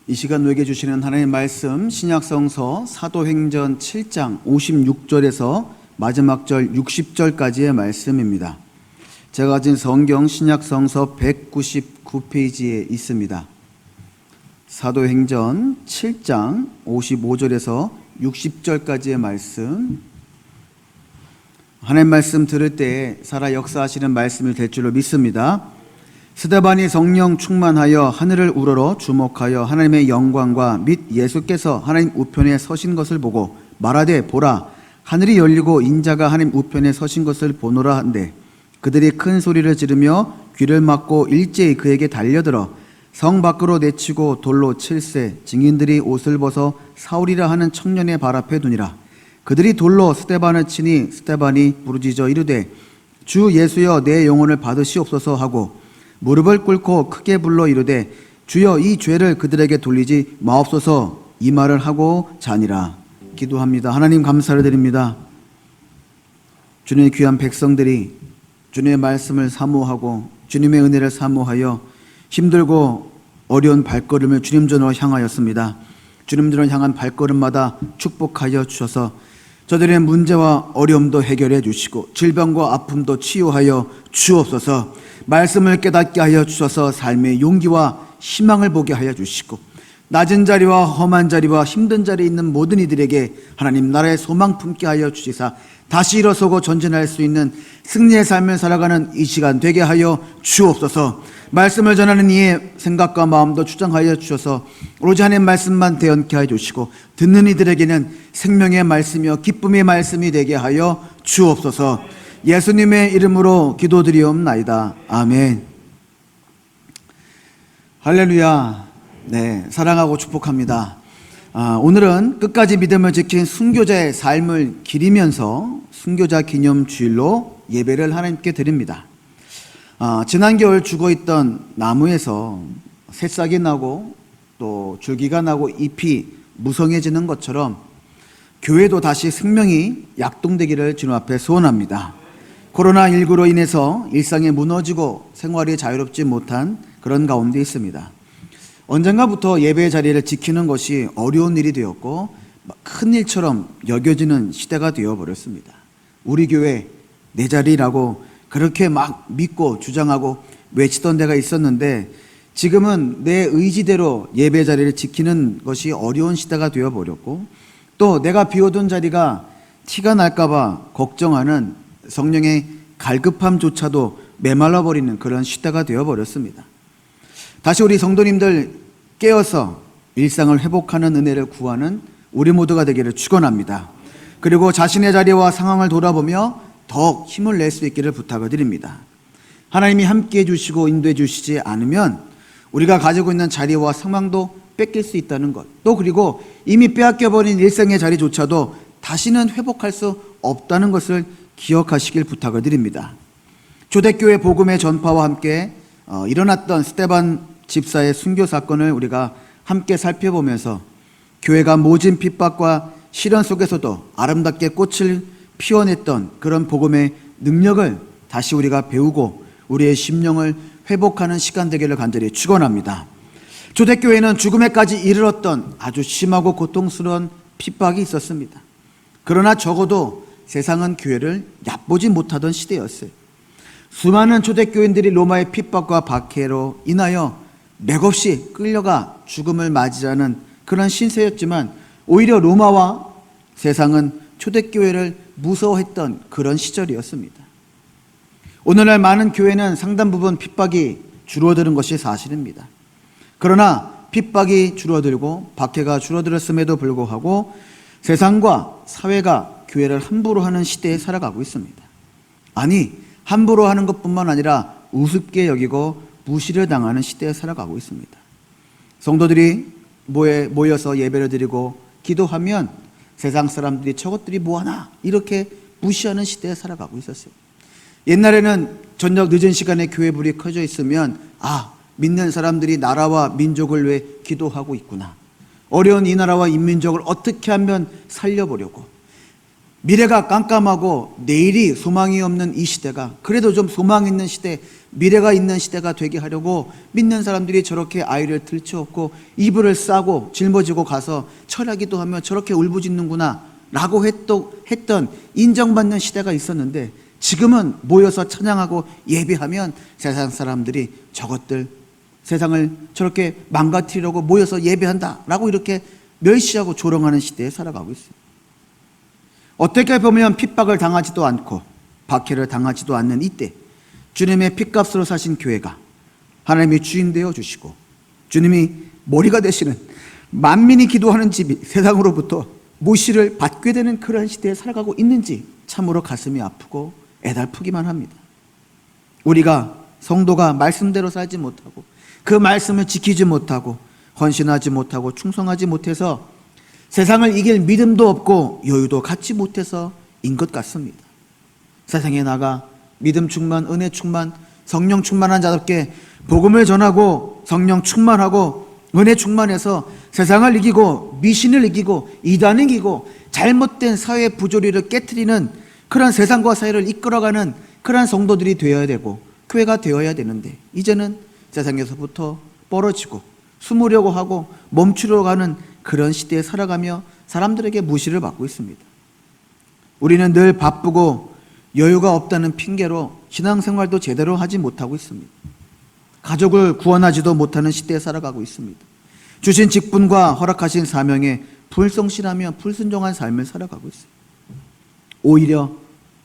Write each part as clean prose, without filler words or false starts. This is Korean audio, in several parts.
이 시간 우리에게 주시는 하나님의 말씀 신약성서 사도행전 7장 56절에서 마지막 절 60절까지의 말씀입니다. 제가 가진 성경 신약성서 199페이지에 있습니다. 사도행전 7장 55절에서 60절까지의 말씀, 하나님 말씀 들을 때 살아 역사하시는 말씀이 될 줄로 믿습니다. 스데반이 성령 충만하여 하늘을 우러러 주목하여 하나님의 영광과 및 예수께서 하나님 우편에 서신 것을 보고 말하되 보라 하늘이 열리고 인자가 하나님 우편에 서신 것을 보노라 한데 그들이 큰 소리를 지르며 귀를 막고 일제히 그에게 달려들어 성 밖으로 내치고 돌로 칠세 증인들이 옷을 벗어 사울이라 하는 청년의 발 앞에 두니라. 그들이 돌로 스데반을 치니 스데반이 부르짖어 이르되 주 예수여 내 영혼을 받으시옵소서 하고 무릎을 꿇고 크게 불러 이르되 주여 이 죄를 그들에게 돌리지 마옵소서 이 말을 하고 자니라. 기도합니다. 하나님 감사를 드립니다. 주님의 귀한 백성들이 주님의 말씀을 사모하고 주님의 은혜를 사모하여 힘들고 어려운 발걸음을 주님 전으로 향하였습니다. 주님 전으로 향한 발걸음마다 축복하여 주셔서 저들의 문제와 어려움도 해결해 주시고 질병과 아픔도 치유하여 주옵소서. 말씀을 깨닫게 하여 주셔서 삶의 용기와 희망을 보게 하여 주시고 낮은 자리와 험한 자리와 힘든 자리에 있는 모든 이들에게 하나님 나라의 소망 품게 하여 주시사 다시 일어서고 전진할 수 있는 승리의 삶을 살아가는 이 시간 되게 하여 주옵소서. 말씀을 전하는 이의 생각과 마음도 주장하여 주셔서 오로지 하나님의 말씀만 대언케 하여 주시고 듣는 이들에게는 생명의 말씀이요 기쁨의 말씀이 되게 하여 주옵소서. 예수님의 이름으로 기도드리옵나이다. 아멘. 할렐루야. 네, 사랑하고 축복합니다. 오늘은 끝까지 믿음을 지킨 순교자의 삶을 기리면서 순교자 기념 주일로 예배를 하나님께 드립니다. 지난 겨울 죽어있던 나무에서 새싹이 나고 또 줄기가 나고 잎이 무성해지는 것처럼 교회도 다시 생명이 약동되기를 주님 앞에 소원합니다. 코로나19로 인해서 일상이 무너지고 생활이 자유롭지 못한 그런 가운데 있습니다. 언젠가부터 예배의 자리를 지키는 것이 어려운 일이 되었고 큰 일처럼 여겨지는 시대가 되어버렸습니다. 우리 교회 내 자리라고 그렇게 막 믿고 주장하고 외치던 데가 있었는데 지금은 내 의지대로 예배 자리를 지키는 것이 어려운 시대가 되어버렸고 또 내가 비워둔 자리가 티가 날까봐 걱정하는 성령의 갈급함조차도 메말라버리는 그런 시대가 되어버렸습니다. 다시 우리 성도님들 깨어서 일상을 회복하는 은혜를 구하는 우리 모두가 되기를 축원합니다. 그리고 자신의 자리와 상황을 돌아보며 더욱 힘을 낼 수 있기를 부탁을 드립니다. 하나님이 함께해 주시고 인도해 주시지 않으면 우리가 가지고 있는 자리와 상황도 뺏길 수 있다는 것, 또 그리고 이미 빼앗겨버린 일상의 자리조차도 다시는 회복할 수 없다는 것을 기억하시길 부탁을 드립니다. 초대교회 복음의 전파와 함께 일어났던 스데반 집사의 순교 사건을 우리가 함께 살펴보면서 교회가 모진 핍박과 시련 속에서도 아름답게 꽃을 피워냈던 그런 복음의 능력을 다시 우리가 배우고 우리의 심령을 회복하는 시간 되기를 간절히 축원합니다. 초대교회는 죽음에까지 이르렀던 아주 심하고 고통스러운 핍박이 있었습니다. 그러나 적어도 세상은 교회를 얕보지 못하던 시대였어요. 수많은 초대교인들이 로마의 핍박과 박해로 인하여 맥없이 끌려가 죽음을 맞이하는 그런 신세였지만 오히려 로마와 세상은 초대교회를 무서워했던 그런 시절이었습니다. 오늘날 많은 교회는 상당 부분 핍박이 줄어드는 것이 사실입니다. 그러나 핍박이 줄어들고 박해가 줄어들었음에도 불구하고 세상과 사회가 교회를 함부로 하는 시대에 살아가고 있습니다. 아니, 함부로 하는 것뿐만 아니라 우습게 여기고 무시를 당하는 시대에 살아가고 있습니다. 성도들이 모여서 예배를 드리고 기도하면 세상 사람들이 저것들이 뭐하나 이렇게 무시하는 시대에 살아가고 있었어요. 옛날에는 저녁 늦은 시간에 교회 불이 켜져 있으면 믿는 사람들이 나라와 민족을 위해 기도하고 있구나. 어려운 이 나라와 인민족을 어떻게 하면 살려보려고 미래가 깜깜하고 내일이 소망이 없는 이 시대가 그래도 좀 소망 있는 시대, 미래가 있는 시대가 되게 하려고 믿는 사람들이 저렇게 아이를 들쳐업고 이불을 싸고 짊어지고 가서 철야기도 하며 저렇게 울부짖는구나 라고 했던 인정받는 시대가 있었는데, 지금은 모여서 찬양하고 예배하면 세상 사람들이 저것들 세상을 저렇게 망가뜨리려고 모여서 예배한다 라고 이렇게 멸시하고 조롱하는 시대에 살아가고 있어요. 어떻게 보면 핍박을 당하지도 않고 박해를 당하지도 않는 이때 주님의 핏값으로 사신 교회가 하나님의 주인 되어 주시고 주님이 머리가 되시는 만민이 기도하는 집이 세상으로부터 무시를 받게 되는 그러한 시대에 살아가고 있는지 참으로 가슴이 아프고 애달프기만 합니다. 우리가 성도가 말씀대로 살지 못하고 그 말씀을 지키지 못하고 헌신하지 못하고 충성하지 못해서 세상을 이길 믿음도 없고 여유도 갖지 못해서인 것 같습니다. 세상에 나가 믿음 충만, 은혜 충만, 성령 충만한 자답게 복음을 전하고 성령 충만하고 은혜 충만해서 세상을 이기고 미신을 이기고 이단을 이기고 잘못된 사회 부조리를 깨트리는 그런 세상과 사회를 이끌어가는 그런 성도들이 되어야 되고 교회가 되어야 되는데, 이제는 세상에서부터 멀어지고 숨으려고 하고 멈추려고 하는 그런 시대에 살아가며 사람들에게 무시를 받고 있습니다. 우리는 늘 바쁘고 여유가 없다는 핑계로 신앙생활도 제대로 하지 못하고 있습니다. 가족을 구원하지도 못하는 시대에 살아가고 있습니다. 주신 직분과 허락하신 사명에 불성실하며 불순종한 삶을 살아가고 있어요. 오히려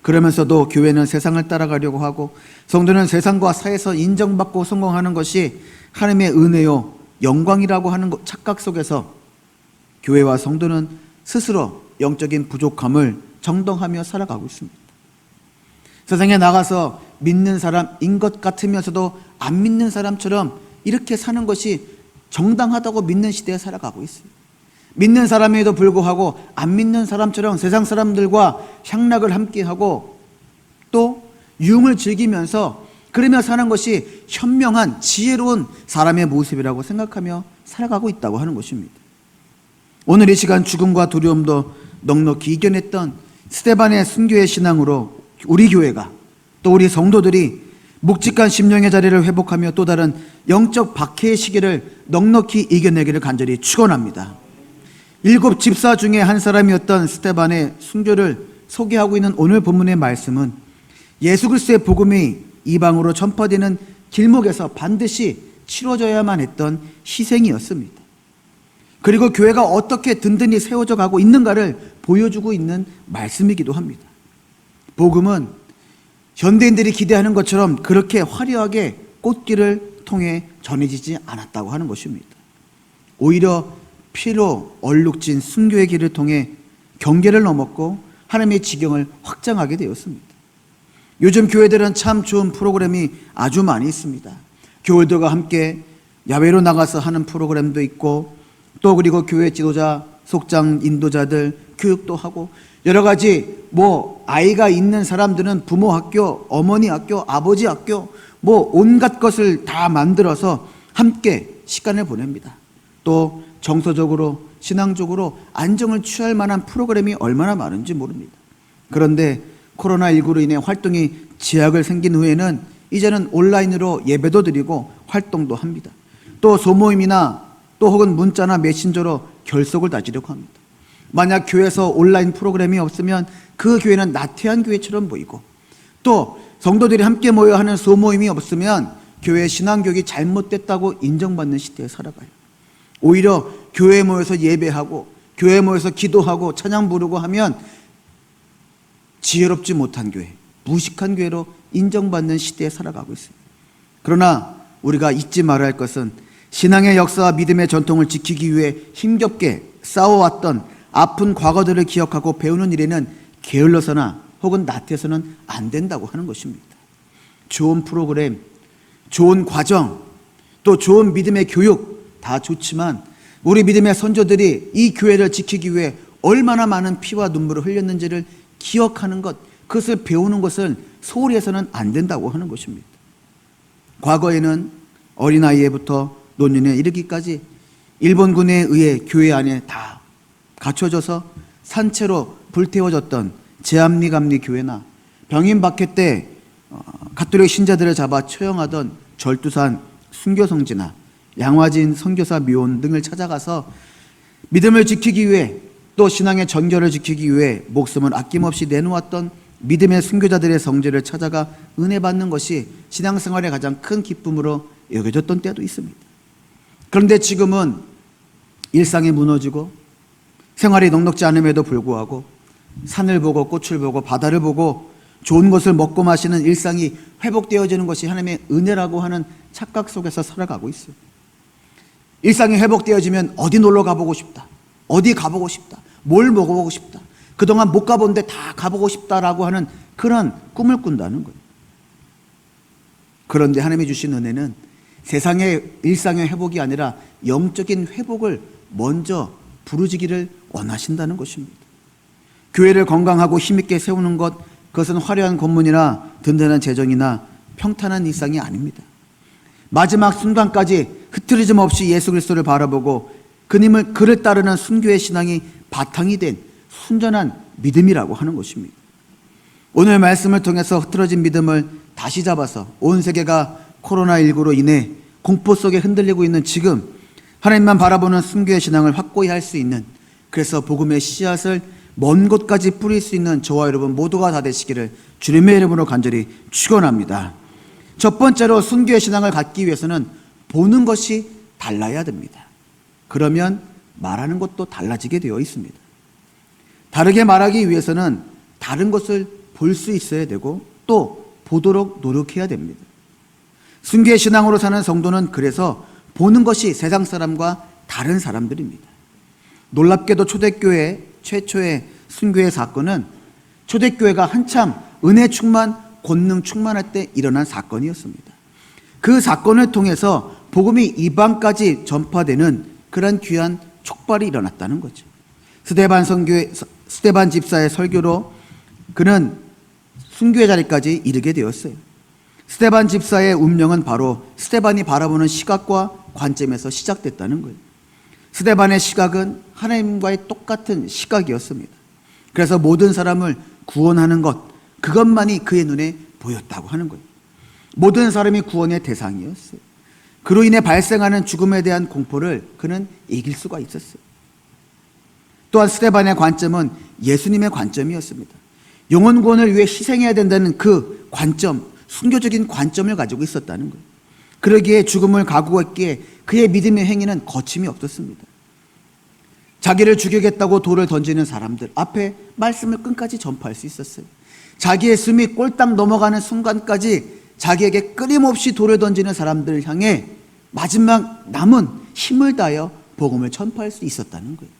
그러면서도 교회는 세상을 따라가려고 하고 성도는 세상과 사회에서 인정받고 성공하는 것이 하나님의 은혜요 영광이라고 하는 착각 속에서 교회와 성도는 스스로 영적인 부족함을 정당하며 살아가고 있습니다. 세상에 나가서 믿는 사람인 것 같으면서도 안 믿는 사람처럼 이렇게 사는 것이 정당하다고 믿는 시대에 살아가고 있어요. 믿는 사람에도 불구하고 안 믿는 사람처럼 세상 사람들과 향락을 함께하고 또 유흥을 즐기면서 그러며 사는 것이 현명한 지혜로운 사람의 모습이라고 생각하며 살아가고 있다고 하는 것입니다. 오늘 이 시간 죽음과 두려움도 넉넉히 이겨냈던 스데반의 순교의 신앙으로 우리 교회가 또 우리 성도들이 묵직한 심령의 자리를 회복하며 또 다른 영적 박해의 시기를 넉넉히 이겨내기를 간절히 축원합니다. 7 집사 중에 한 사람이었던 스데반의 순교를 소개하고 있는 오늘 본문의 말씀은 예수 그리스도의 복음이 이방으로 전파되는 길목에서 반드시 치러져야만 했던 희생이었습니다. 그리고 교회가 어떻게 든든히 세워져 가고 있는가를 보여주고 있는 말씀이기도 합니다. 복음은 현대인들이 기대하는 것처럼 그렇게 화려하게 꽃길을 통해 전해지지 않았다고 하는 것입니다. 오히려 피로 얼룩진 순교의 길을 통해 경계를 넘었고 하나님의 지경을 확장하게 되었습니다. 요즘 교회들은 참 좋은 프로그램이 아주 많이 있습니다. 교회들과 함께 야외로 나가서 하는 프로그램도 있고 또 그리고 교회 지도자, 속장 인도자들 교육도 하고 여러 가지 아이가 있는 사람들은 부모 학교, 어머니 학교, 아버지 학교 온갖 것을 다 만들어서 함께 시간을 보냅니다. 또 정서적으로 신앙적으로 안정을 취할 만한 프로그램이 얼마나 많은지 모릅니다. 그런데 코로나19로 인해 활동이 제약을 생긴 후에는 이제는 온라인으로 예배도 드리고 활동도 합니다. 또 소모임이나 또 혹은 문자나 메신저로 결속을 다지려고 합니다. 만약 교회에서 온라인 프로그램이 없으면 그 교회는 나태한 교회처럼 보이고 또 성도들이 함께 모여 하는 소모임이 없으면 교회 신앙교육이 잘못됐다고 인정받는 시대에 살아가요. 오히려 교회에 모여서 예배하고 교회에 모여서 기도하고 찬양 부르고 하면 지혜롭지 못한 교회, 무식한 교회로 인정받는 시대에 살아가고 있습니다. 그러나 우리가 잊지 말아야 할 것은 신앙의 역사와 믿음의 전통을 지키기 위해 힘겹게 싸워왔던 아픈 과거들을 기억하고 배우는 일에는 게을러서나 혹은 나태해서는 안 된다고 하는 것입니다. 좋은 프로그램, 좋은 과정, 또 좋은 믿음의 교육 다 좋지만 우리 믿음의 선조들이 이 교회를 지키기 위해 얼마나 많은 피와 눈물을 흘렸는지를 기억하는 것, 그것을 배우는 것을 소홀히 해서는 안 된다고 하는 것입니다. 과거에는 어린아이에부터 노년에 이르기까지 일본군에 의해 교회 안에 다 갖춰져서 산채로 불태워졌던 제암리감리 교회나 병인 박해 때 가톨릭 신자들을 잡아 처형하던 절두산 순교성지나 양화진 선교사 묘원 등을 찾아가서 믿음을 지키기 위해 또 신앙의 정결을 지키기 위해 목숨을 아낌없이 내놓았던 믿음의 순교자들의 성지를 찾아가 은혜 받는 것이 신앙생활의 가장 큰 기쁨으로 여겨졌던 때도 있습니다. 그런데 지금은 일상이 무너지고 생활이 넉넉지 않음에도 불구하고 산을 보고 꽃을 보고 바다를 보고 좋은 것을 먹고 마시는 일상이 회복되어지는 것이 하나님의 은혜라고 하는 착각 속에서 살아가고 있어요. 일상이 회복되어지면 어디 놀러 가보고 싶다, 어디 가보고 싶다, 뭘 먹어보고 싶다, 그동안 못 가본 데 다 가보고 싶다라고 하는 그런 꿈을 꾼다는 거예요. 그런데 하나님이 주신 은혜는 세상의 일상의 회복이 아니라 영적인 회복을 먼저 부르짖기를 원하신다는 것입니다. 교회를 건강하고 힘있게 세우는 것, 그것은 화려한 건물이나 든든한 재정이나 평탄한 일상이 아닙니다. 마지막 순간까지 흐트러짐 없이 예수 그리스도를 바라보고 그를 따르는 순교의 신앙이 바탕이 된 순전한 믿음이라고 하는 것입니다. 오늘 말씀을 통해서 흐트러진 믿음을 다시 잡아서 온 세계가 코로나19로 인해 공포 속에 흔들리고 있는 지금 하나님만 바라보는 순교의 신앙을 확고히 할 수 있는, 그래서 복음의 씨앗을 먼 곳까지 뿌릴 수 있는 저와 여러분 모두가 다 되시기를 주님의 이름으로 간절히 축원합니다. 첫 번째로 순교의 신앙을 갖기 위해서는 보는 것이 달라야 됩니다. 그러면 말하는 것도 달라지게 되어 있습니다. 다르게 말하기 위해서는 다른 것을 볼 수 있어야 되고 또 보도록 노력해야 됩니다. 순교의 신앙으로 사는 성도는 그래서 보는 것이 세상 사람과 다른 사람들입니다. 놀랍게도 초대교회 최초의 순교의 사건은 초대교회가 한참 은혜 충만, 권능 충만할 때 일어난 사건이었습니다. 그 사건을 통해서 복음이 이방까지 전파되는 그런 귀한 촉발이 일어났다는 거죠. 스데반 집사의 설교로 그는 순교의 자리까지 이르게 되었어요. 스데반 집사의 운명은 바로 스데반이 바라보는 시각과 관점에서 시작됐다는 거예요. 스데반의 시각은 하나님과의 똑같은 시각이었습니다. 그래서 모든 사람을 구원하는 것, 그것만이 그의 눈에 보였다고 하는 거예요. 모든 사람이 구원의 대상이었어요. 그로 인해 발생하는 죽음에 대한 공포를 그는 이길 수가 있었어요. 또한 스데반의 관점은 예수님의 관점이었습니다. 영혼 구원을 위해 희생해야 된다는 그 관점, 순교적인 관점을 가지고 있었다는 거예요. 그러기에 죽음을 각오했기에 그의 믿음의 행위는 거침이 없었습니다. 자기를 죽이겠다고 돌을 던지는 사람들 앞에 말씀을 끝까지 전파할 수 있었어요. 자기의 숨이 꼴딱 넘어가는 순간까지 자기에게 끊임없이 돌을 던지는 사람들을 향해 마지막 남은 힘을 다하여 복음을 전파할 수 있었다는 거예요.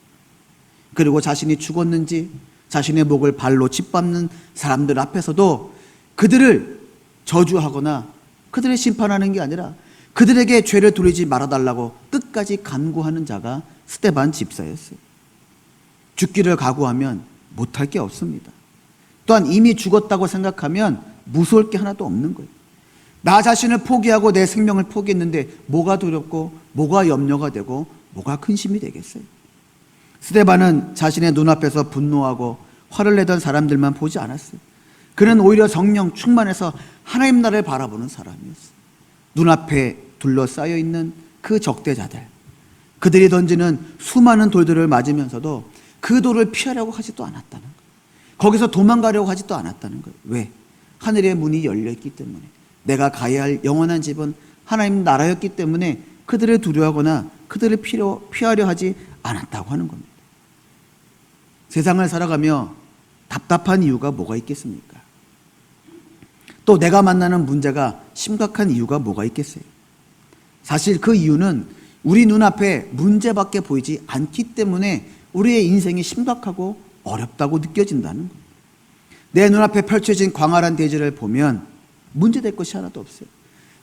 그리고 자신이 죽었는지 자신의 목을 발로 짓밟는 사람들 앞에서도 그들을 저주하거나 그들을 심판하는 게 아니라 그들에게 죄를 돌리지 말아달라고 끝까지 간구하는 자가 스데반 집사였어요. 죽기를 각오하면 못할 게 없습니다. 또한 이미 죽었다고 생각하면 무서울 게 하나도 없는 거예요. 나 자신을 포기하고 내 생명을 포기했는데 뭐가 두렵고 뭐가 염려가 되고 뭐가 근심이 되겠어요. 스데반은 자신의 눈앞에서 분노하고 화를 내던 사람들만 보지 않았어요. 그는 오히려 성령 충만해서 하나님 나라를 바라보는 사람이었어요. 눈앞에 둘러싸여 있는 그 적대자들, 그들이 던지는 수많은 돌들을 맞으면서도 그 돌을 피하려고 하지도 않았다는 거예요. 거기서 도망가려고 하지도 않았다는 거예요. 왜? 하늘의 문이 열려있기 때문에, 내가 가야 할 영원한 집은 하나님 나라였기 때문에 그들을 두려워하거나 그들을 피하려 하지 않았다고 하는 겁니다. 세상을 살아가며 답답한 이유가 뭐가 있겠습니까? 또 내가 만나는 문제가 심각한 이유가 뭐가 있겠어요? 사실 그 이유는 우리 눈앞에 문제밖에 보이지 않기 때문에 우리의 인생이 심각하고 어렵다고 느껴진다는 거예요. 내 눈앞에 펼쳐진 광활한 대지를 보면 문제될 것이 하나도 없어요.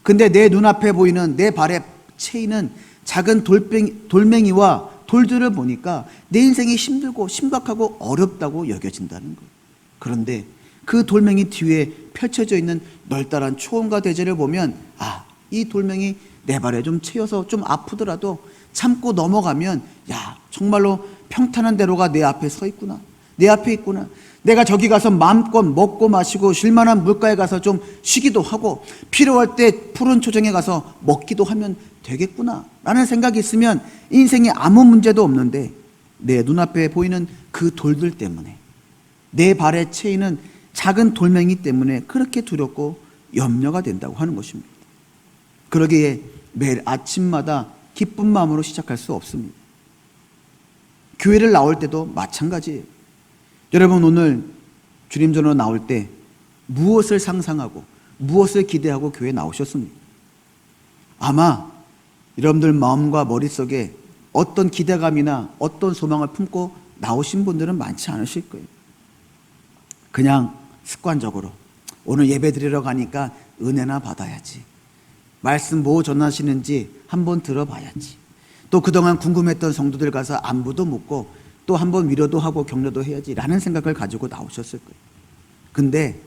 근데 내 눈앞에 보이는 내 발에 채이는 작은 돌멩이와 돌들을 보니까 내 인생이 힘들고 심각하고 어렵다고 여겨진다는 거예요. 그런데 그 돌멩이 뒤에 펼쳐져 있는 널따란 초원과 대지를 보면, 아, 이 돌멩이 내 발에 좀 채여서 좀 아프더라도 참고 넘어가면, 야, 정말로 평탄한 대로가 내 앞에 서 있구나, 내 앞에 있구나, 내가 저기 가서 마음껏 먹고 마시고 쉴만한 물가에 가서 좀 쉬기도 하고 필요할 때 푸른 초정에 가서 먹기도 하면 되겠구나 라는 생각이 있으면 인생에 아무 문제도 없는데, 내 눈앞에 보이는 그 돌들 때문에, 내 발에 채이는 작은 돌멩이 때문에 그렇게 두렵고 염려가 된다고 하는 것입니다. 그러기에 매일 아침마다 기쁜 마음으로 시작할 수 없습니다. 교회를 나올 때도 마찬가지예요. 여러분, 오늘 주님 전으로 나올 때 무엇을 상상하고 무엇을 기대하고 교회에 나오셨습니까? 아마 여러분들 마음과 머릿속에 어떤 기대감이나 어떤 소망을 품고 나오신 분들은 많지 않으실 거예요. 그냥 습관적으로 오늘 예배 드리러 가니까 은혜나 받아야지, 말씀 뭐 전하시는지 한번 들어봐야지, 또 그동안 궁금했던 성도들 가서 안부도 묻고 또 한번 위로도 하고 격려도 해야지 라는 생각을 가지고 나오셨을 거예요. 근데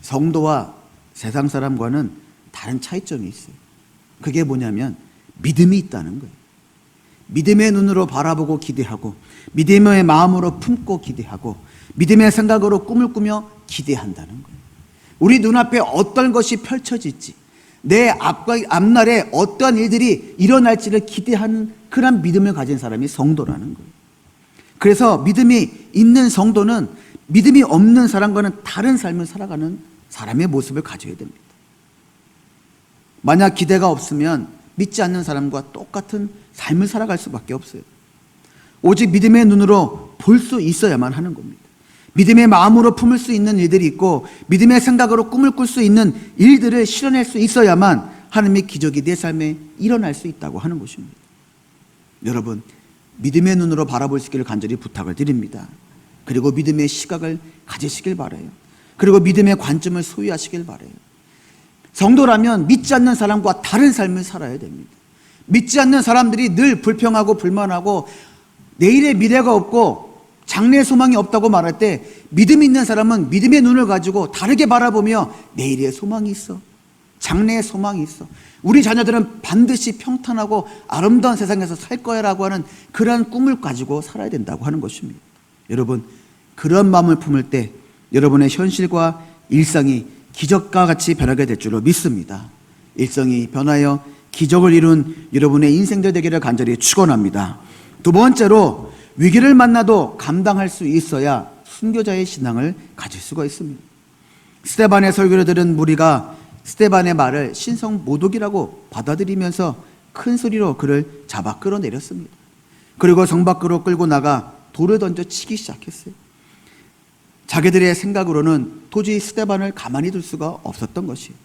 성도와 세상 사람과는 다른 차이점이 있어요. 그게 뭐냐면 믿음이 있다는 거예요. 믿음의 눈으로 바라보고 기대하고, 믿음의 마음으로 품고 기대하고, 믿음의 생각으로 꿈을 꾸며 기대한다는 거예요. 우리 눈앞에 어떤 것이 펼쳐질지, 내 앞날에 어떠한 일들이 일어날지를 기대하는 그런 믿음을 가진 사람이 성도라는 거예요. 그래서 믿음이 있는 성도는 믿음이 없는 사람과는 다른 삶을 살아가는 사람의 모습을 가져야 됩니다. 만약 기대가 없으면 믿지 않는 사람과 똑같은 삶을 살아갈 수밖에 없어요. 오직 믿음의 눈으로 볼 수 있어야만 하는 겁니다. 믿음의 마음으로 품을 수 있는 일들이 있고, 믿음의 생각으로 꿈을 꿀 수 있는 일들을 실현할 수 있어야만 하나님의 기적이 내 삶에 일어날 수 있다고 하는 것입니다. 여러분, 믿음의 눈으로 바라볼 수 있기를 간절히 부탁을 드립니다. 그리고 믿음의 시각을 가지시길 바라요. 그리고 믿음의 관점을 소유하시길 바라요. 성도라면 믿지 않는 사람과 다른 삶을 살아야 됩니다. 믿지 않는 사람들이 늘 불평하고 불만하고 내일의 미래가 없고 장래의 소망이 없다고 말할 때, 믿음이 있는 사람은 믿음의 눈을 가지고 다르게 바라보며 내일의 소망이 있어, 장래의 소망이 있어, 우리 자녀들은 반드시 평탄하고 아름다운 세상에서 살 거야 라고 하는 그러한 꿈을 가지고 살아야 된다고 하는 것입니다. 여러분, 그런 마음을 품을 때 여러분의 현실과 일상이 기적과 같이 변하게 될 줄로 믿습니다. 일상이 변하여 기적을 이룬 여러분의 인생들 되기를 간절히 축원합니다. 두 번째로, 위기를 만나도 감당할 수 있어야 순교자의 신앙을 가질 수가 있습니다. 스데반의 설교를 들은 무리가 스데반의 말을 신성 모독이라고 받아들이면서 큰 소리로 그를 잡아 끌어내렸습니다. 그리고 성 밖으로 끌고 나가 돌을 던져 치기 시작했어요. 자기들의 생각으로는 도저히 스데반을 가만히 둘 수가 없었던 것이에요.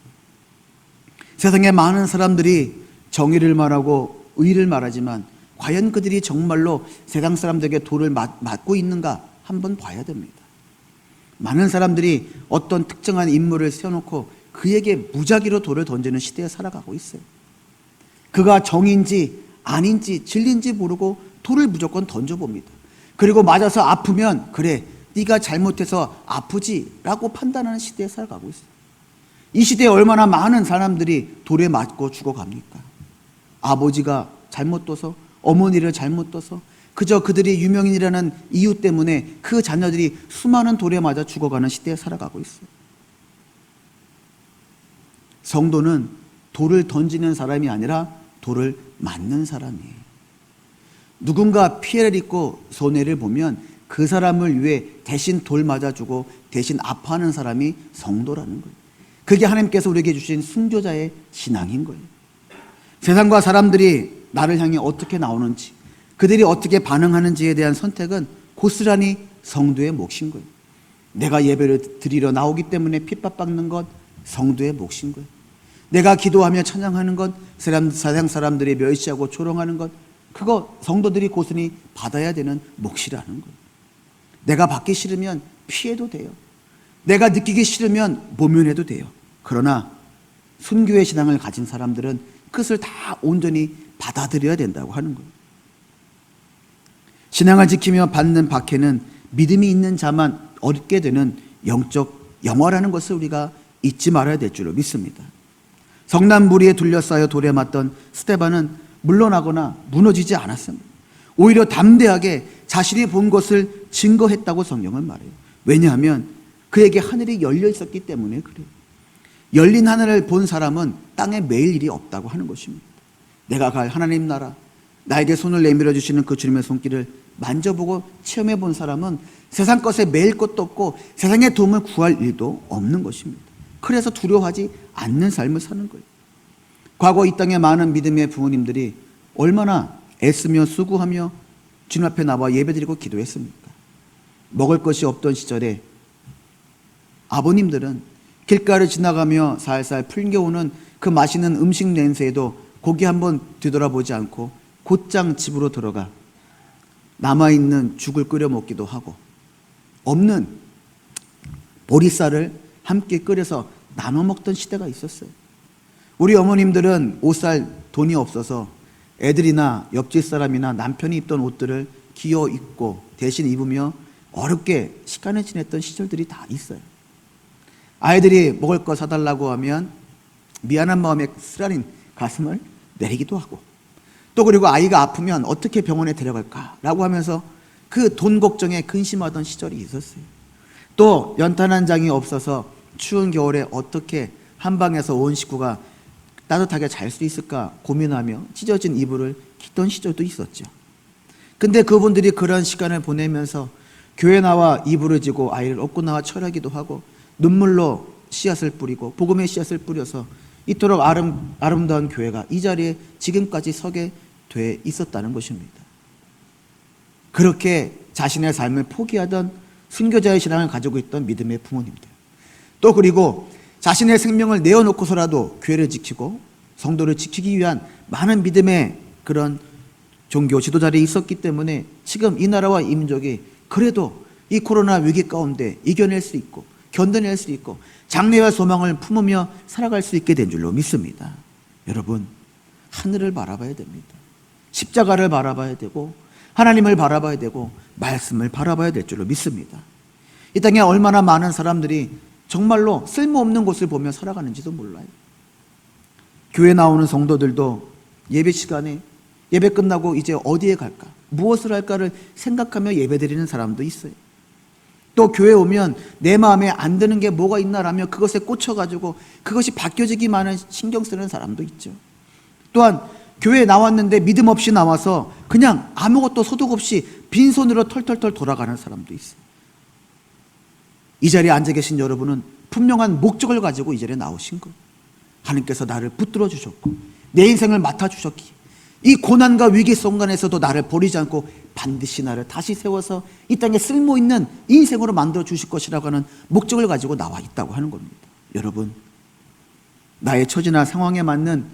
세상에 많은 사람들이 정의를 말하고 의를 말하지만 과연 그들이 정말로 세상 사람들에게 돌을 맞고 있는가 한번 봐야 됩니다. 많은 사람들이 어떤 특정한 인물을 세워놓고 그에게 무작위로 돌을 던지는 시대에 살아가고 있어요. 그가 정인지 아닌지 진리인지 모르고 돌을 무조건 던져봅니다. 그리고 맞아서 아프면 그래, 네가 잘못해서 아프지 라고 판단하는 시대에 살아가고 있어요. 이 시대에 얼마나 많은 사람들이 돌에 맞고 죽어갑니까? 아버지가 잘못 둬서, 어머니를 잘못 둬서, 그저 그들이 유명인이라는 이유 때문에 그 자녀들이 수많은 돌에 맞아 죽어가는 시대에 살아가고 있어요. 성도는 돌을 던지는 사람이 아니라 돌을 맞는 사람이에요. 누군가 피해를 입고 손해를 보면 그 사람을 위해 대신 돌 맞아주고 대신 아파하는 사람이 성도라는 거예요. 그게 하나님께서 우리에게 주신 순교자의 신앙인 거예요. 세상과 사람들이 나를 향해 어떻게 나오는지, 그들이 어떻게 반응하는지에 대한 선택은 고스란히 성도의 몫인 거예요. 내가 예배를 드리러 나오기 때문에 핍박받는 것 성도의 몫인 거예요. 내가 기도하며 찬양하는 것, 세상 사람들이 멸시하고 조롱하는 것, 그거 성도들이 고스란히 받아야 되는 몫이라는 거예요. 내가 받기 싫으면 피해도 돼요. 내가 느끼기 싫으면 모면해도 돼요. 그러나 순교의 신앙을 가진 사람들은 그것을 다 온전히 받아들여야 된다고 하는 거예요. 신앙을 지키며 받는 박해는 믿음이 있는 자만 얻게 되는 영적 영화라는 것을 우리가 잊지 말아야 될 줄로 믿습니다. 성난 무리에 둘러싸여 돌에 맞던 스데반은 물러나거나 무너지지 않았습니다. 오히려 담대하게 자신이 본 것을 증거했다고 성경은 말해요. 왜냐하면 그에게 하늘이 열려 있었기 때문에 그래요. 열린 하늘을 본 사람은 땅에 매일 일이 없다고 하는 것입니다. 내가 갈 하나님 나라, 나에게 손을 내밀어 주시는 그 주님의 손길을 만져보고 체험해 본 사람은 세상 것에 매일 것도 없고 세상의 도움을 구할 일도 없는 것입니다. 그래서 두려워하지 않는 삶을 사는 거예요. 과거 이 땅에 많은 믿음의 부모님들이 얼마나 애쓰며 수고하며 주님 앞에 나와 예배드리고 기도했습니까? 먹을 것이 없던 시절에 아버님들은 길가를 지나가며 살살 풍겨오는 그 맛있는 음식 냄새에도 고개 한번 뒤돌아보지 않고 곧장 집으로 들어가 남아있는 죽을 끓여 먹기도 하고 없는 보리쌀을 함께 끓여서 나눠 먹던 시대가 있었어요. 우리 어머님들은 옷 살 돈이 없어서 애들이나 옆집 사람이나 남편이 입던 옷들을 기어 입고 대신 입으며 어렵게 시간을 지냈던 시절들이 다 있어요. 아이들이 먹을 거 사달라고 하면 미안한 마음에 쓰라린 가슴을 내리기도 하고, 또 그리고 아이가 아프면 어떻게 병원에 데려갈까라고 하면서 그 돈 걱정에 근심하던 시절이 있었어요. 또 연탄 한 장이 없어서 추운 겨울에 어떻게 한방에서 온 식구가 따뜻하게 잘 수 있을까 고민하며 찢어진 이불을 깃던 시절도 있었죠. 근데 그분들이 그런 시간을 보내면서 교회 나와 이불을 지고 아이를 업고 나와 철하기도 하고 눈물로 씨앗을 뿌리고 복음의 씨앗을 뿌려서 이토록 아름다운 교회가 이 자리에 지금까지 서게 돼 있었다는 것입니다. 그렇게 자신의 삶을 포기하던 순교자의 신앙을 가지고 있던 믿음의 부모님들, 또 그리고 자신의 생명을 내어놓고서라도 교회를 지키고 성도를 지키기 위한 많은 믿음의 그런 종교 지도자들이 있었기 때문에 지금 이 나라와 이 민족이 그래도 이 코로나 위기 가운데 이겨낼 수 있고 견뎌낼 수 있고 장래와 소망을 품으며 살아갈 수 있게 된 줄로 믿습니다. 여러분, 하늘을 바라봐야 됩니다. 십자가를 바라봐야 되고 하나님을 바라봐야 되고 말씀을 바라봐야 될 줄로 믿습니다. 이 땅에 얼마나 많은 사람들이 정말로 쓸모없는 곳을 보며 살아가는지도 몰라요. 교회 나오는 성도들도 예배 시간에 예배 끝나고 이제 어디에 갈까, 무엇을 할까를 생각하며 예배드리는 사람도 있어요. 또 교회 오면 내 마음에 안 드는 게 뭐가 있나라며 그것에 꽂혀가지고 그것이 바뀌어지기만을 신경 쓰는 사람도 있죠. 또한 교회에 나왔는데 믿음 없이 나와서 그냥 아무것도 소득 없이 빈손으로 털털털 돌아가는 사람도 있어요. 이 자리에 앉아 계신 여러분은 분명한 목적을 가지고 이 자리에 나오신 거예요. 하나님께서 나를 붙들어 주셨고 내 인생을 맡아주셨기에 이 고난과 위기 순간에서도 나를 버리지 않고 반드시 나를 다시 세워서 이 땅에 쓸모있는 인생으로 만들어 주실 것이라고 하는 목적을 가지고 나와 있다고 하는 겁니다. 여러분, 나의 처지나 상황에 맞는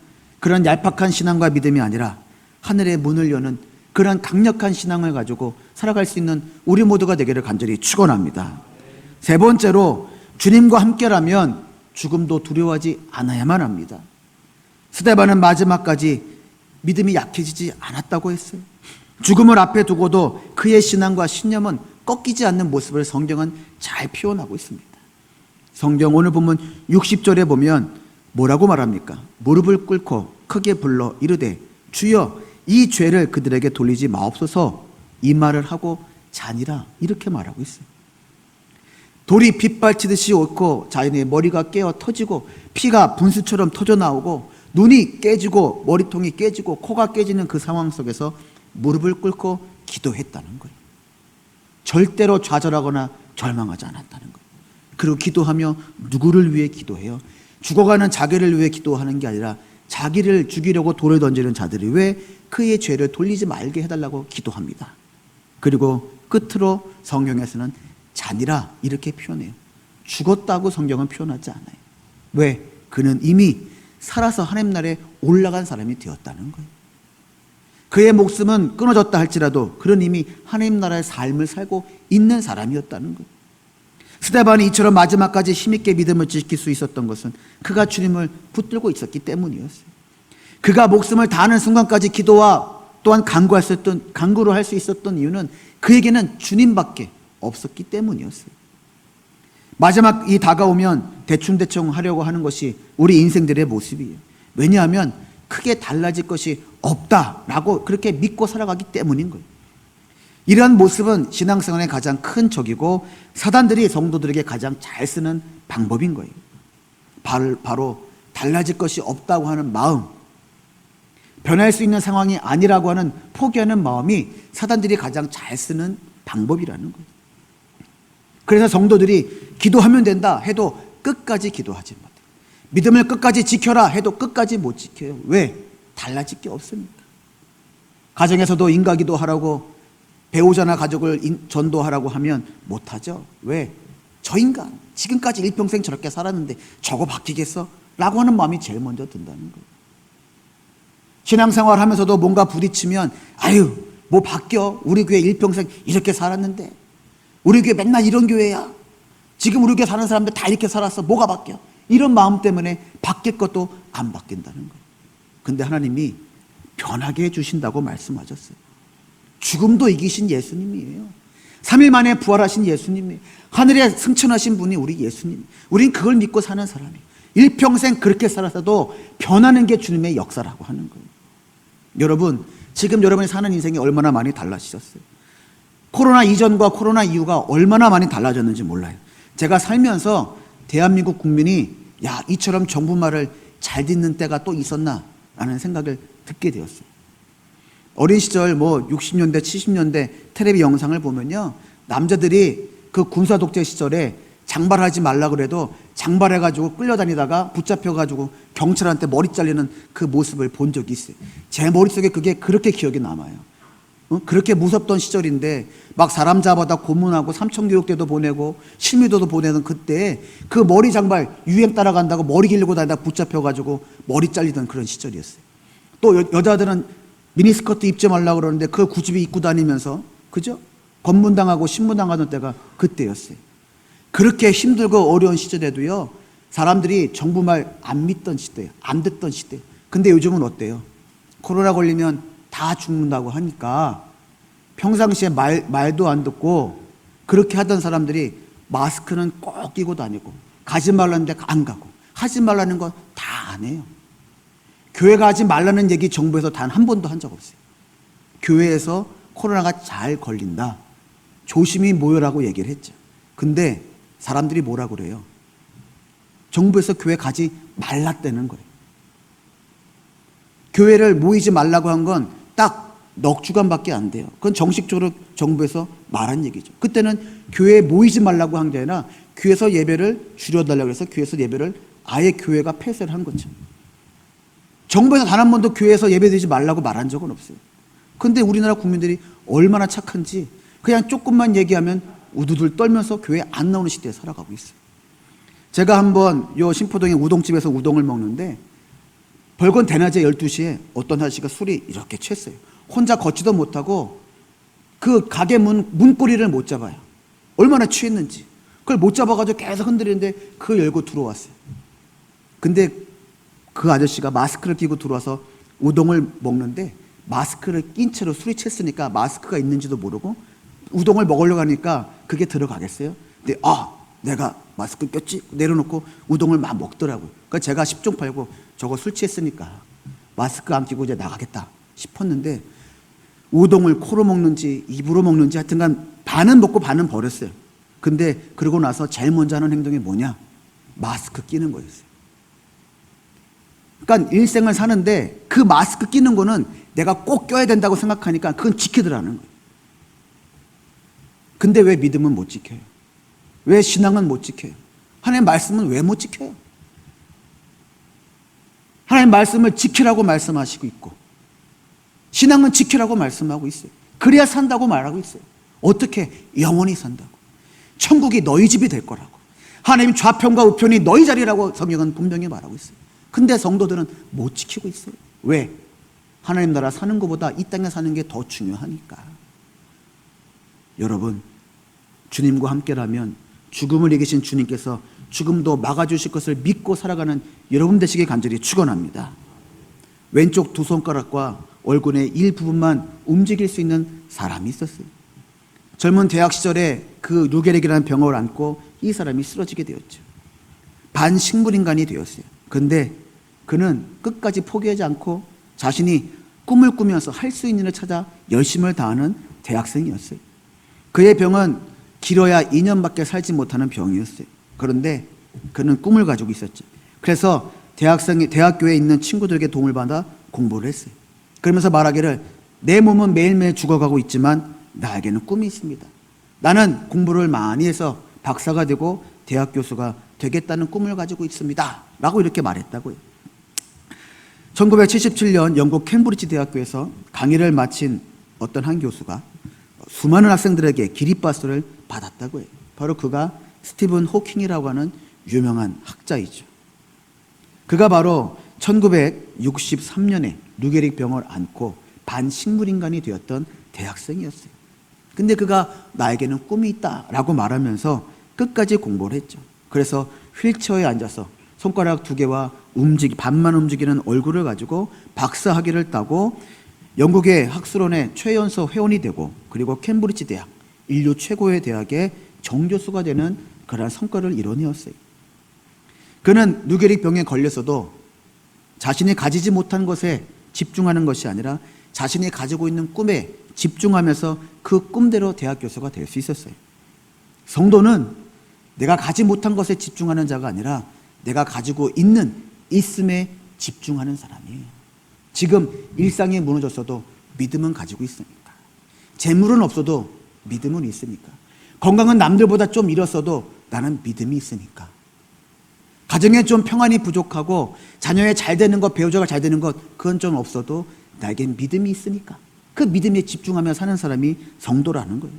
그런 얄팍한 신앙과 믿음이 아니라 하늘의 문을 여는 그런 강력한 신앙을 가지고 살아갈 수 있는 우리 모두가 되기를 간절히 축원합니다. 세 번째로, 주님과 함께라면 죽음도 두려워하지 않아야만 합니다. 스데반은 마지막까지 믿음이 약해지지 않았다고 했어요. 죽음을 앞에 두고도 그의 신앙과 신념은 꺾이지 않는 모습을 성경은 잘 표현하고 있습니다. 성경 오늘 본문 60절에 보면 뭐라고 말합니까? 무릎을 꿇고 크게 불러 이르되 주여 이 죄를 그들에게 돌리지 마옵소서, 이 말을 하고 자니라, 이렇게 말하고 있어요. 돌이 빗발치듯이 옳고 자신의 머리가 깨어 터지고 피가 분수처럼 터져 나오고 눈이 깨지고 머리통이 깨지고 코가 깨지는 그 상황 속에서 무릎을 꿇고 기도했다는 거예요. 절대로 좌절하거나 절망하지 않았다는 거예요. 그리고 기도하며 누구를 위해 기도해요? 죽어가는 자기를 위해 기도하는 게 아니라 자기를 죽이려고 돌을 던지는 자들을 위해 그의 죄를 돌리지 말게 해달라고 기도합니다. 그리고 끝으로 성경에서는 자니라 이렇게 표현해요. 죽었다고 성경은 표현하지 않아요. 왜? 그는 이미 살아서 하나님 나라에 올라간 사람이 되었다는 거예요. 그의 목숨은 끊어졌다 할지라도 그는 이미 하나님 나라의 삶을 살고 있는 사람이었다는 거예요. 스데반이 이처럼 마지막까지 힘있게 믿음을 지킬 수 있었던 것은 그가 주님을 붙들고 있었기 때문이었어요. 그가 목숨을 다하는 순간까지 기도와 또한 간구로 할 수 있었던 이유는 그에게는 주님밖에 없었기 때문이었어요. 마지막이 다가오면 대충대충 하려고 하는 것이 우리 인생들의 모습이에요. 왜냐하면 크게 달라질 것이 없다라고 그렇게 믿고 살아가기 때문인 거예요. 이러한 모습은 신앙생활의 가장 큰 적이고 사단들이 성도들에게 가장 잘 쓰는 방법인 거예요. 바로 달라질 것이 없다고 하는 마음, 변할 수 있는 상황이 아니라고 하는 포기하는 마음이 사단들이 가장 잘 쓰는 방법이라는 거예요. 그래서 성도들이 기도하면 된다 해도 끝까지 기도하지 못해요. 믿음을 끝까지 지켜라 해도 끝까지 못 지켜요. 왜? 달라질 게 없으니까. 가정에서도 인가기도 하라고, 배우자나 가족을 전도하라고 하면 못하죠. 왜? 저 인간 지금까지 일평생 저렇게 살았는데 저거 바뀌겠어? 라고 하는 마음이 제일 먼저 든다는 거예요. 신앙생활 하면서도 뭔가 부딪히면 아유 뭐 바뀌어, 우리 교회 일평생 이렇게 살았는데, 우리 교회 맨날 이런 교회야, 지금 우리 교회 사는 사람들 다 이렇게 살았어, 뭐가 바뀌어? 이런 마음 때문에 바뀔 것도 안 바뀐다는 거예요. 근데 하나님이 변하게 해주신다고 말씀하셨어요. 죽음도 이기신 예수님이에요. 3일 만에 부활하신 예수님이에요. 하늘에 승천하신 분이 우리 예수님. 우린 그걸 믿고 사는 사람이에요. 일평생 그렇게 살아서도 변하는 게 주님의 역사라고 하는 거예요. 여러분, 지금 여러분이 사는 인생이 얼마나 많이 달라지셨어요? 코로나 이전과 코로나 이후가 얼마나 많이 달라졌는지 몰라요. 제가 살면서 대한민국 국민이 야, 이처럼 정부 말을 잘 듣는 때가 또 있었나 라는 생각을 듣게 되었어요. 어린 시절 60년대 70년대 텔레비 영상을 보면요, 남자들이 그 군사 독재 시절에 장발하지 말라 그래도 장발해가지고 끌려다니다가 붙잡혀가지고 경찰한테 머리 잘리는 그 모습을 본 적이 있어요. 제 머릿속에 그게 그렇게 기억이 남아요. 그렇게 무섭던 시절인데 막 사람 잡아다 고문하고 삼청교육대도 보내고 실미도도 보내는 그때 그 머리 장발 유행 따라간다고 머리 기르고 다니다가 붙잡혀가지고 머리 잘리던 그런 시절이었어요. 또 여자들은 미니스커트 입지 말라고 그러는데 그걸 굳이 입고 다니면서, 그죠? 검문당하고 신문당하던 때가 그때였어요. 그렇게 힘들고 어려운 시절에도요, 사람들이 정부 말 안 믿던 시대예요. 안 듣던 시대. 근데 요즘은 어때요? 코로나 걸리면 다 죽는다고 하니까 평상시에 말도 안 듣고 그렇게 하던 사람들이 마스크는 꼭 끼고 다니고, 가지 말라는 데 안 가고, 하지 말라는 거 다 안 해요. 교회가 하지 말라는 얘기 정부에서 단 한 번도 한 적 없어요. 교회에서 코로나가 잘 걸린다, 조심히 모여라고 얘기를 했죠. 근데 사람들이 뭐라고 그래요? 정부에서 교회 가지 말랐다는 거예요. 교회를 모이지 말라고 한 건 딱 넉 주간밖에 안 돼요. 그건 정식적으로 정부에서 말한 얘기죠. 그때는 교회에 모이지 말라고 한 게 아니라 교회에서 예배를 줄여달라고 해서 교회에서 예배를 아예 교회가 폐쇄를 한 거죠. 정부에서 단 한 번도 교회에서 예배드리지 말라고 말한 적은 없어요. 근데 우리나라 국민들이 얼마나 착한지 그냥 조금만 얘기하면 우두들 떨면서 교회 안 나오는 시대에 살아가고 있어요. 제가 한번 요 신포동의 우동집에서 우동을 먹는데 벌건 대낮에 12시에 어떤 아저씨가 술이 이렇게 취했어요. 혼자 걷지도 못하고 그 가게 문고리를 못 잡아요. 얼마나 취했는지. 그걸 못 잡아가지고 계속 흔들리는데 그걸 열고 들어왔어요. 근데 그 아저씨가 마스크를 끼고 들어와서 우동을 먹는데 마스크를 낀 채로 술이 취했으니까 마스크가 있는지도 모르고 우동을 먹으려고 하니까 그게 들어가겠어요? 근데 내가 마스크 꼈지? 내려놓고 우동을 막 먹더라고요. 그러니까 제가 10종 팔고 저거 술 취했으니까 마스크 안 끼고 이제 나가겠다 싶었는데 우동을 코로 먹는지 입으로 먹는지 하여튼간 반은 먹고 반은 버렸어요. 근데 그러고 나서 제일 먼저 하는 행동이 뭐냐? 마스크 끼는 거였어요. 그러니까 일생을 사는데 그 마스크 끼는 거는 내가 꼭 껴야 된다고 생각하니까 그건 지키더라는 거예요. 근데 왜 믿음은 못 지켜요? 왜 신앙은 못 지켜요? 하나님 말씀은 왜 못 지켜요? 하나님 말씀을 지키라고 말씀하시고 있고 신앙은 지키라고 말씀하고 있어요. 그래야 산다고 말하고 있어요. 어떻게? 영원히 산다고. 천국이 너희 집이 될 거라고. 하나님 좌편과 우편이 너희 자리라고 성경은 분명히 말하고 있어요. 근데 성도들은 못 지키고 있어요. 왜? 하나님 나라 사는 것보다 이 땅에 사는 게 더 중요하니까. 여러분, 주님과 함께라면 죽음을 이기신 주님께서 죽음도 막아주실 것을 믿고 살아가는 여러분 되시길 간절히 축원합니다. 왼쪽 두 손가락과 얼굴의 일부분만 움직일 수 있는 사람이 있었어요. 젊은 대학 시절에 그 루게릭이라는 병을 앓고 이 사람이 쓰러지게 되었죠. 반식물인간이 되었어요. 근데 그는 끝까지 포기하지 않고 자신이 꿈을 꾸면서 할 수 있는 일을 찾아 열심을 다하는 대학생이었어요. 그의 병은 길어야 2년밖에 살지 못하는 병이었어요. 그런데 그는 꿈을 가지고 있었죠. 그래서 대학교에 있는 친구들에게 도움을 받아 공부를 했어요. 그러면서 말하기를, 내 몸은 매일매일 죽어가고 있지만 나에게는 꿈이 있습니다. 나는 공부를 많이 해서 박사가 되고 대학 교수가 되겠다는 꿈을 가지고 있습니다. 라고 이렇게 말했다고요. 1977년 영국 캠브리지 대학교에서 강의를 마친 어떤 한 교수가 수많은 학생들에게 기립박수를 받았다고 해요. 바로 그가 스티븐 호킹이라고 하는 유명한 학자이죠. 그가 바로 1963년에 루게릭 병을 앓고 반식물인간이 되었던 대학생이었어요. 근데 그가 나에게는 꿈이 있다라고 말하면서 끝까지 공부를 했죠. 그래서 휠체어에 앉아서 손가락 2개와 반만 움직이는 얼굴을 가지고 박사학위를 따고 영국의 학술원의 최연소 회원이 되고, 그리고 캠브리지 대학, 인류 최고의 대학의 정교수가 되는 그러한 성과를 이뤄내었어요. 그는 루게릭 병에 걸려서도 자신이 가지지 못한 것에 집중하는 것이 아니라 자신이 가지고 있는 꿈에 집중하면서 그 꿈대로 대학 교수가 될 수 있었어요. 성도는 내가 가지 못한 것에 집중하는 자가 아니라 내가 가지고 있음에 집중하는 사람이에요. 지금 일상이 무너졌어도 믿음은 가지고 있으니까. 재물은 없어도 믿음은 있으니까. 건강은 남들보다 좀 잃었어도 나는 믿음이 있으니까. 가정에 좀 평안이 부족하고 자녀의 잘 되는 것, 배우자가 잘 되는 것, 그건 좀 없어도 나에겐 믿음이 있으니까. 그 믿음에 집중하며 사는 사람이 성도라는 거예요.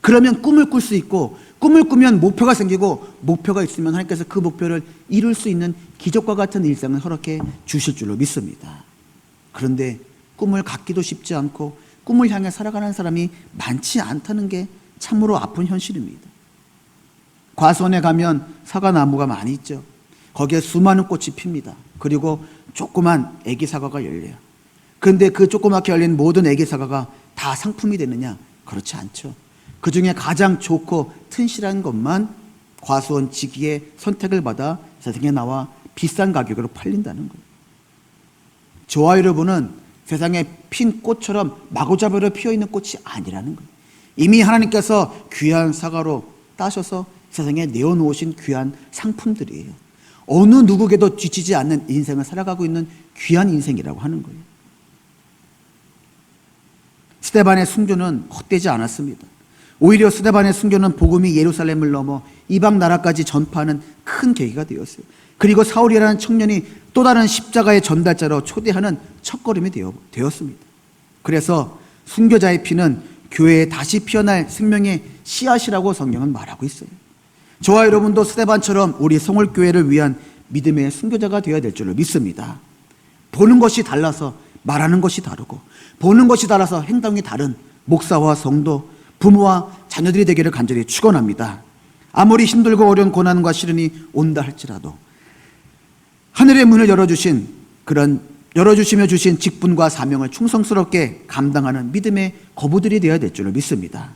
그러면 꿈을 꿀 수 있고, 꿈을 꾸면 목표가 생기고, 목표가 있으면 하나님께서 그 목표를 이룰 수 있는 기적과 같은 일상을 허락해 주실 줄로 믿습니다. 그런데 꿈을 갖기도 쉽지 않고 꿈을 향해 살아가는 사람이 많지 않다는 게 참으로 아픈 현실입니다. 과수원에 가면 사과나무가 많이 있죠. 거기에 수많은 꽃이 핍니다. 그리고 조그만 애기 사과가 열려요. 그런데 그 조그맣게 열린 모든 애기 사과가 다 상품이 되느냐? 그렇지 않죠. 그 중에 가장 좋고 튼실한 것만 과수원 지기의 선택을 받아 세상에 나와 비싼 가격으로 팔린다는 거예요. 저와 여러분은 세상에 핀 꽃처럼 마구잡이로 피어있는 꽃이 아니라는 거예요. 이미 하나님께서 귀한 사과로 따셔서 세상에 내어놓으신 귀한 상품들이에요. 어느 누구에게도 뒤치지 않는 인생을 살아가고 있는 귀한 인생이라고 하는 거예요. 스데반의 순교는 헛되지 않았습니다. 오히려 스데반의 순교는 복음이 예루살렘을 넘어 이방 나라까지 전파하는 큰 계기가 되었어요. 그리고 사울이라는 청년이 또 다른 십자가의 전달자로 초대하는 첫걸음이 되었습니다. 그래서 순교자의 피는 교회에 다시 피어날 생명의 씨앗이라고 성경은 말하고 있어요. 저와 여러분도 스데반처럼 우리 성월교회를 위한 믿음의 순교자가 되어야 될 줄로 믿습니다. 보는 것이 달라서 말하는 것이 다르고, 보는 것이 달라서 행동이 다른 목사와 성도, 부모와 자녀들이 되기를 간절히 축원합니다. 아무리 힘들고 어려운 고난과 시련이 온다 할지라도 하늘의 문을 열어주시며 주신 직분과 사명을 충성스럽게 감당하는 믿음의 거부들이 되어야 될 줄로 믿습니다.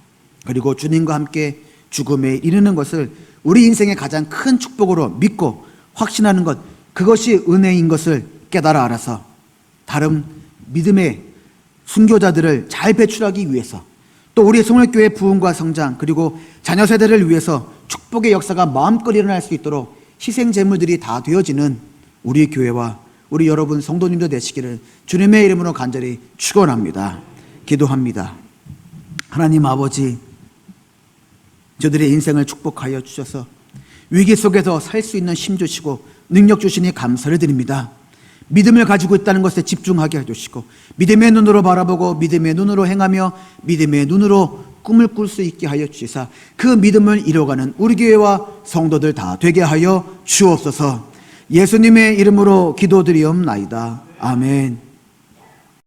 그리고 주님과 함께 죽음에 이르는 것을 우리 인생의 가장 큰 축복으로 믿고 확신하는 것, 그것이 은혜인 것을 깨달아 알아서 다른 믿음의 순교자들을 잘 배출하기 위해서, 또 우리 성월교회 부흥과 성장, 그리고 자녀 세대를 위해서 축복의 역사가 마음껏 일어날 수 있도록 희생 제물들이 다 되어지는 우리 교회와 우리 여러분 성도님도 되시기를 주님의 이름으로 간절히 축원합니다. 기도합니다. 하나님 아버지, 저들의 인생을 축복하여 주셔서 위기 속에서 살 수 있는 힘 주시고 능력 주시니 감사를 드립니다. 믿음을 가지고 있다는 것에 집중하게 해주시고, 믿음의 눈으로 바라보고 믿음의 눈으로 행하며 믿음의 눈으로 꿈을 꿀 수 있게 하여 주시사 그 믿음을 이뤄가는 우리 교회와 성도들 다 되게 하여 주옵소서. 예수님의 이름으로 기도드리옵나이다. 아멘.